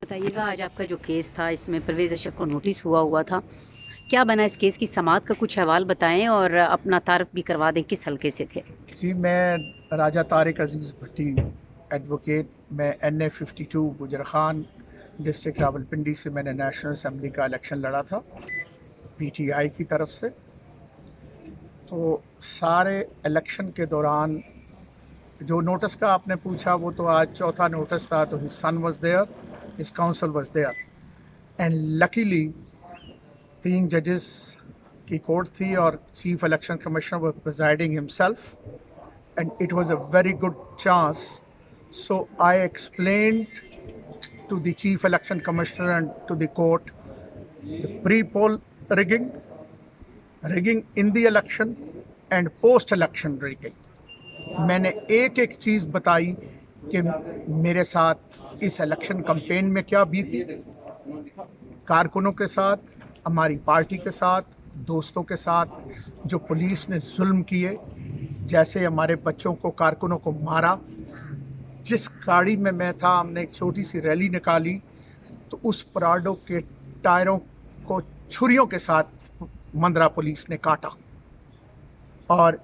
बताइएगा, आज आपका जो केस था इसमें परवेज़ अशरफ को नोटिस हुआ था। क्या बना इस केस की? समाअत का कुछ अहवाल बताएँ और अपना तारुफ़ भी करवा दें, किस हलके से थे? जी, मैं राजा तारिक अज़ीज़ भट्टी एडवोकेट। मैं NA 52 गुजर खान डिस्ट्रिक्ट रावलपिंडी से मैंने नेशनल असम्बली का इलेक्शन लड़ा था PTI की तरफ से। तो सारे इलेक्शन के दौरान जो नोटिस का आपने पूछा वो तो आज चौथा नोटिस था। तो his son was there, his counsel was there and luckily 3 जजेस की कोर्ट थी और chief election commissioner was presiding himself and it was a very good chance. So I explained to the Chief Election Commissioner and to the court the pre-poll rigging, rigging in the election and post-election rigging. मैंने एक एक चीज़ बताई कि मेरे साथ इस election campaign में क्या बीती, कारकुनों के साथ, हमारी पार्टी के साथ, दोस्तों के साथ जो पुलिस ने जुल्म किए, जैसे हमारे बच्चों को, कारकुनों को मारा। जिस गाड़ी में मैं था, हमने एक छोटी सी रैली निकाली तो उस पराडो के टायरों को छुरियों के साथ मंदरा पुलिस ने काटा। और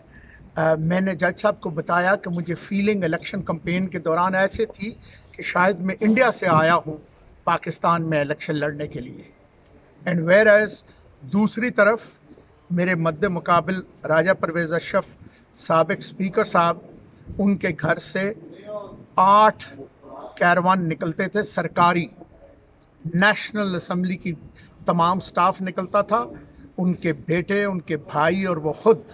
मैंने जज साहब को बताया कि मुझे फीलिंग इलेक्शन कैंपेन के दौरान ऐसे थी कि शायद मैं इंडिया से आया हूँ पाकिस्तान में इलेक्शन लड़ने के लिए। एंड वेयर एज दूसरी तरफ मेरे मद्दे मुकाबिल राजा परवेज़ अशरफ साबिक स्पीकर साहब, उनके घर से 8 कैरवान निकलते थे सरकारी। नेशनल असम्बली की तमाम स्टाफ निकलता था, उनके बेटे, उनके भाई और वो खुद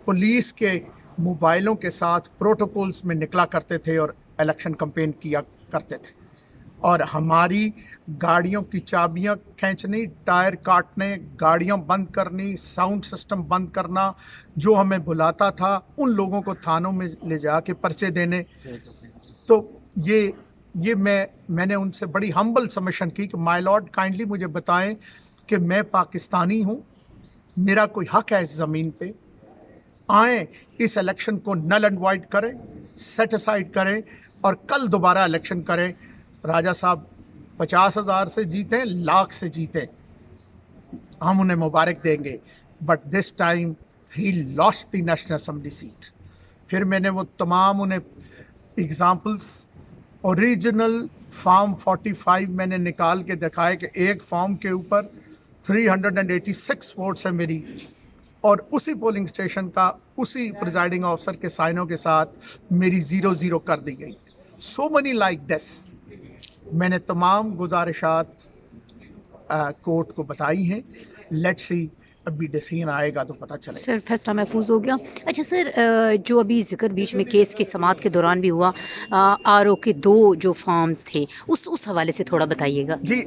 पुलिस के मोबाइलों के साथ प्रोटोकॉल्स में निकला करते थे और इलेक्शन कैंपेन किया करते थे। और हमारी गाड़ियों की चाबियां खींचनी, टायर काटने, गाड़ियां बंद करनी, साउंड सिस्टम बंद करना, जो हमें बुलाता था उन लोगों को थानों में ले जाके पर्चे देने। तो ये मैंने उनसे बड़ी हम्बल सबमिशन की कि माय लॉर्ड काइंडली मुझे बताएं कि मैं पाकिस्तानी हूँ, मेरा कोई हक है इस ज़मीन पे। आए, इस इलेक्शन को नल एंड वाइड करें, सेट असाइड करें और कल दोबारा इलेक्शन करें। राजा साहब 50,000 से जीतें, लाख से जीतें, हम उन्हें मुबारक देंगे। But this time he lost the national assembly seat. फिर मैंने वो तमाम उन्हें एग्जाम्पल्स, ओरिजिनल फॉर्म 45 मैंने निकाल के दिखाए कि एक फॉर्म के ऊपर 386 वोट्स है मेरी, और उसी पोलिंग स्टेशन का उसी प्रिजाइडिंग ऑफिसर के साइनों के साथ मेरी 0-0 कर दी गई। सो मनी लाइक दिस। मैंने तमाम गुजारिशात कोर्ट को बताई हैं। लेट्स सी, अभी डिसीजन आएगा तो पता चलेगा। सर, फैसला महफूज हो गया। अच्छा सर, जो अभी जिक्र बीच में केस की समाअत के दौरान भी हुआ, आरओ के 2 जो फॉर्म्स थे, उस हवाले से थोड़ा बताइएगा। जी,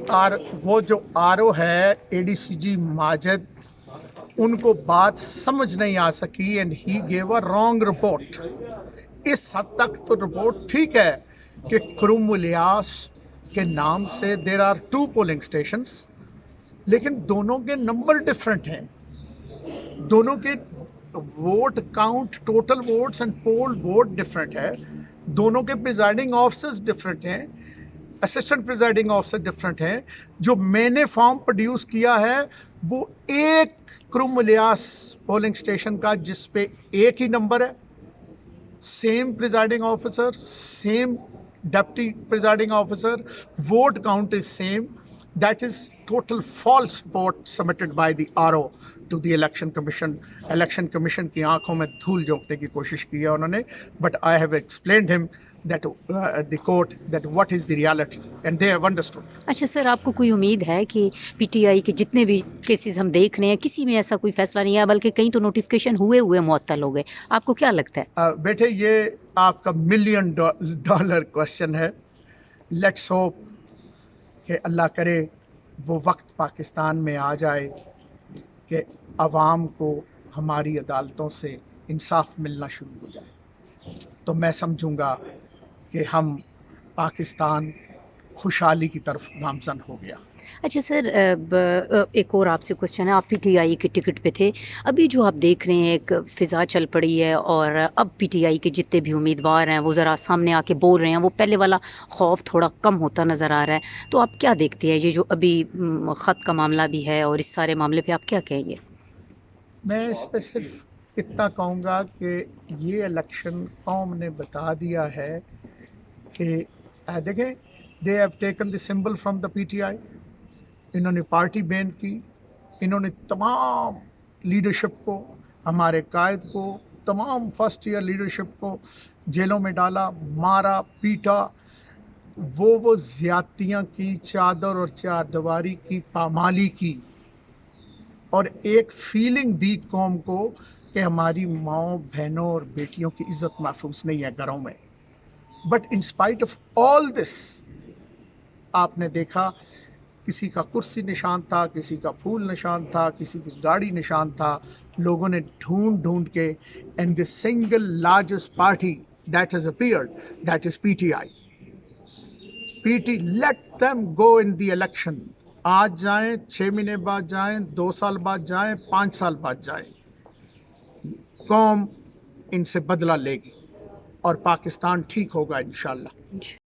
वो जो आरओ है ADCG माजिद, उनको बात समझ नहीं आ सकी and he gave a wrong report. इस हद तक तो रिपोर्ट ठीक है कि खुर्रम इलियास के नाम से देर आर 2 पोलिंग स्टेशंस, लेकिन दोनों के नंबर डिफरेंट हैं, दोनों के vote count, total votes and poll vote different है, दोनों के प्रिजाइडिंग ऑफिसर्स डिफरेंट हैं, असिस्टेंट प्रिजाइडिंग ऑफिसर डिफरेंट हैं। जो मैंने फॉर्म प्रोड्यूस किया है वो एक खुर्रम इलियास पोलिंग स्टेशन का, जिस पे एक ही नंबर है, same presiding officer, same deputy presiding officer, vote count is same. That is total false report submitted by the RO to the election commission. Election commission की आंखों में धूल झोंकने की कोशिश की है उन्होंने, but I have explained him that the court that what is the reality and they have understood. अच्छा सर, आपको कोई उम्मीद है कि पीटीआई के जितने भी केसेस हम देख रहे हैं, किसी में ऐसा कोई फैसला नहीं आया, बल्कि कहीं तो नोटिफिकेशन हुए मुअत्तल हो गए? आपको क्या लगता है? बेटे, ये आपका $1,000,000 क्वेश्चन है। लेट्स होप कि अल्लाह करे वो वक्त पाकिस्तान में आ जाए कि आवाम को हमारी अदालतों से इंसाफ मिलना शुरू हो जाए, तो मैं समझूंगा कि हम पाकिस्तान खुशहाली की तरफ गामजन हो गया। अच्छा सर, एक और आपसे क्वेश्चन है। आप पीटीआई के टिकट पे थे, अभी जो आप देख रहे हैं एक फ़िज़ा चल पड़ी है और अब पीटीआई के जितने भी उम्मीदवार हैं वो ज़रा सामने आके बोल रहे हैं, वो पहले वाला खौफ थोड़ा कम होता नज़र आ रहा है। तो आप क्या देखते हैं ये जो अभी ख़त का मामला भी है और इस सारे मामले पे आप क्या कहेंगे? मैं इस पे सिर्फ इतना कहूँगा कि ये इलेक्शन कौम ने बता दिया है कि देखें, they have taken the symbol from the PTI. इन्होंने पार्टी बैन की, इन्होंने तमाम लीडरशिप को, हमारे कायद को, तमाम फर्स्ट ईयर लीडरशिप को जेलों में डाला, मारा, पीटा, वो ज़्यादतियाँ की, चादर और चारदीवारी की, पामाली की, और एक फीलिंग दी कौम को कि हमारी माओ, बहनों और बेटियों की इज़्ज़त महफूज नहीं है घरों में। But in spite of all this, आपने देखा किसी का कुर्सी निशान था, किसी का फूल निशान था, किसी की गाड़ी निशान था। लोगों ने ढूंढ ढूंढ के, and the single largest party that has appeared, that is PTI. PT, let them go in the election. आज जाएं, 6 महीने बाद जाएं, 2 साल बाद जाएं, 5 साल बाद जाएं, कौम इनसे बदला लेगी और पाकिस्तान ठीक होगा इंशाल्लाह।